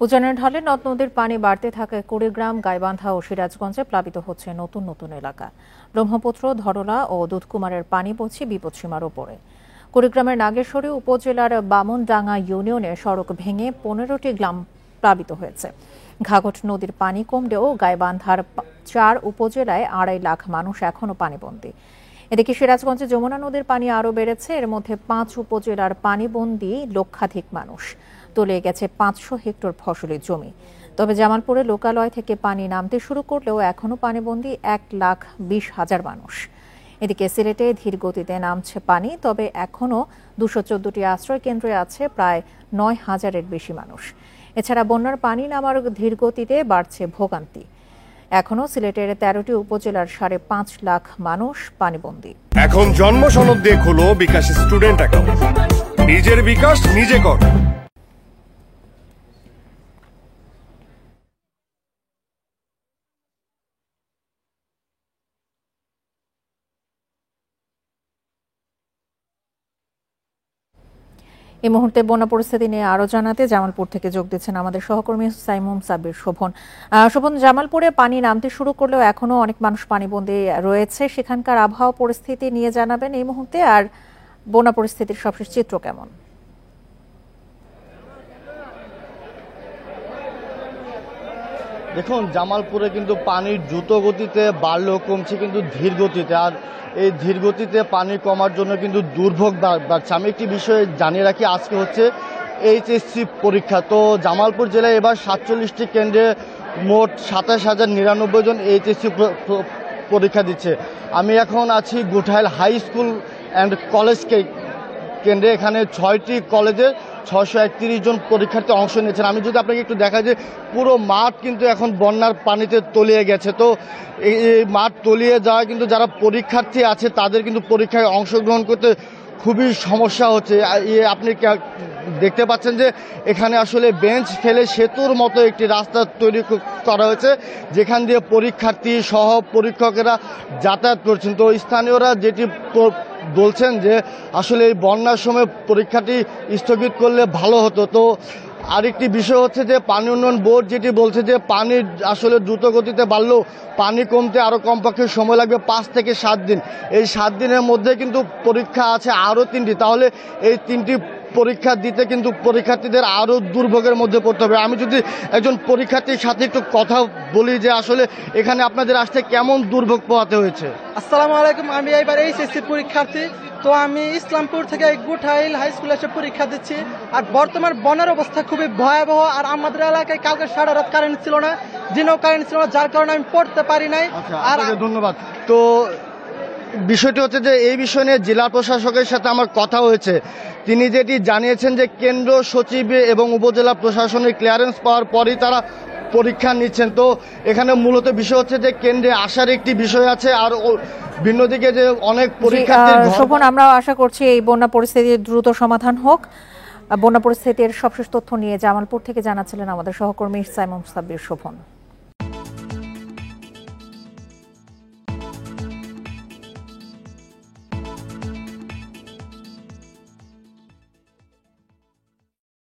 উজানের ঢলে নদ নদীর পানি বাড়তে থাকায় কুড়িগ্রাম, গাইবান্ধা ও সিরাজগঞ্জে প্লাবিত হচ্ছে নতুন নতুন এলাকা। ব্রহ্মপুত্র, ধরলা ও দুধকুমারের পানি পৌঁছে বিপদসীমার ওপরে। কুড়িগ্রামের নাগেশ্বরী উপজেলার বামনডাঙ্গা ইউনিয়নে সড়ক ভেঙে 15টি গ্রাম প্লাবিত হয়েছে। ঘাঘট নদীর পানি কমলেও গাইবান্ধার 4 উপজেলায় 2.5 লাখ মানুষ এখনো পানিবন্দী। এদিকে সিরাজগঞ্জে যমুনা নদীর পানি আরও বেড়েছে। এর মধ্যে 5 উপজেলার পানিবন্দী লক্ষাধিক মানুষ। তলিয়ে গেছে 500 হেক্টর ফসলি জমি। তবে জামালপুরে লোকালয় থেকে পানি নামতে শুরু করলেও এখনো পানিবন্দী 1,20,000 মানুষ। এদিকে সিলেটে ধীর গতিতে নামছে পানি, তবে এখনো 214টি আশ্রয় কেন্দ্রে আছে প্রায় 9,000-এর বেশি মানুষ। এছাড়া বন্যার পানি নামার ধীর গতিতে বাড়ছে ভোগান্তি। এখনো সিলেটের 13টি উপজেলার 5.5 লাখ মানুষ পানিবন্দী। এখন জন্ম সনদ দিয়ে খোলো বিকাশ স্টুডেন্ট অ্যাকাউন্ট। নিজের বিকাশ নিজে কর। এই মুহূর্তে বন্যা পরিস্থিতি নিয়ে আরো জানাতে জামালপুর থেকে যোগ দিচ্ছেন আমাদের সহকর্মী সাইমুম সাব্বির শোভন। জামালপুরে পানি নামতে শুরু করলেও এখনো অনেক মানুষ পানিবন্দী রয়েছে। সেখানকার আবহাওয়া পরিস্থিতি নিয়ে জানাবেন এই মুহূর্তে, আর বন্যা পরিস্থিতির সবশেষ চিত্র কেমন? দেখুন, জামালপুরে কিন্তু পানির দ্রুত গতিতে বাড়লেও কমছে কিন্তু ধীর গতিতে। আর এই ধীর গতিতে পানি কমার জন্য কিন্তু দুর্ভোগ বাড়ছে। আমি একটি বিষয় জানিয়ে রাখি, আজকে হচ্ছে এইচএসসি পরীক্ষা। তো জামালপুর জেলায় এবার 47টি কেন্দ্রে মোট 27,099 জন এইচএসসি পরীক্ষা দিচ্ছে। আমি এখন আছি গুঠাইল হাই স্কুল অ্যান্ড কলেজ কেন্দ্রে। এখানে 6টি কলেজের 631 জন পরীক্ষার্থী অংশ নিয়েছেন। আমি যদি আপনাকে একটু দেখাই যে পুরো মাঠ কিন্তু এখন বন্যার পানিতে তলিয়ে গেছে। তো এই মাঠ তলিয়ে যাওয়া কিন্তু যারা পরীক্ষার্থী আছে তাদের কিন্তু পরীক্ষায় অংশগ্রহণ করতে খুবই সমস্যা হচ্ছে। আপনি দেখতে পাচ্ছেন যে এখানে আসলে বেঞ্চ ফেলে সেতুর মতো একটি রাস্তা তৈরি করা হয়েছে, যেখান দিয়ে পরীক্ষার্থী সহ পরীক্ষকেরা যাতায়াত করছেন। তো স্থানীয়রা যেটি বলছেন যে আসলে এই বন্যার সময় পরীক্ষাটি স্থগিত করলে ভালো হতো। তো আরেকটি বিষয় হচ্ছে যে পানি উন্নয়ন বোর্ড যেটি বলছে যে পানি আসলে দ্রুত গতিতে বাড়লেও পানি কমতে আরও কমপক্ষে সময় লাগবে 5 থেকে 7 দিন। এই 7 দিনের মধ্যে কিন্তু পরীক্ষা আছে আরও 3টি। তাহলে এই 3টি পরীক্ষা দিতে কিন্তু পরীক্ষার্থীদের আরও দুর্ভোগের মধ্যে পড়তে হবে। আমি যদি একজন পরীক্ষার্থীর সাথে একটু কথা বলি যে আসলে এখানে আপনাদের আসতে কেমন দুর্ভোগ পোহাতে হয়েছে। আসসালামু আলাইকুম, আমি এবার এইচএসসি পরীক্ষার্থী। তো আমি ইসলামপুর থেকে গুঠাইল হাই স্কুলে এসে পরীক্ষা দিচ্ছি। আর বর্তমান বন্যার অবস্থা খুবই ভয়াবহ। আর আমাদের এলাকায় কালকে সারা রাত কারেন্ট ছিল না, দিনেও কারেন্ট ছিল না, যার কারণে আমি পড়তে পারি নাই। আর ধন্যবাদ। তো বিষয়টি হচ্ছে যে এই বিষয় নিয়ে জেলা প্রশাসকের সাথে আমার কথা হয়েছে। তিনি যেটি জানিয়েছেন যে কেন্দ্র সচিব এবং উপজেলা প্রশাসনের ক্লিয়ারেন্স পাওয়ার পরই তারা পরীক্ষা নিচ্ছেন। তো এখানে মূলত বিষয় হচ্ছে যে কেন্দ্রে আসার একটি বিষয় আছে, আর ভিন্নদিকে যে অনেক পরীক্ষার্থীর শোভন, আমরা আশা করছি এই বন্যা পরিস্থিতির দ্রুত সমাধান হোক। বন্যা পরিস্থিতির সবশেষ তথ্য নিয়ে জামালপুর থেকে জানাচ্ছিলেন আমাদের সহকর্মী সাইমুম সাব্বির শোভন।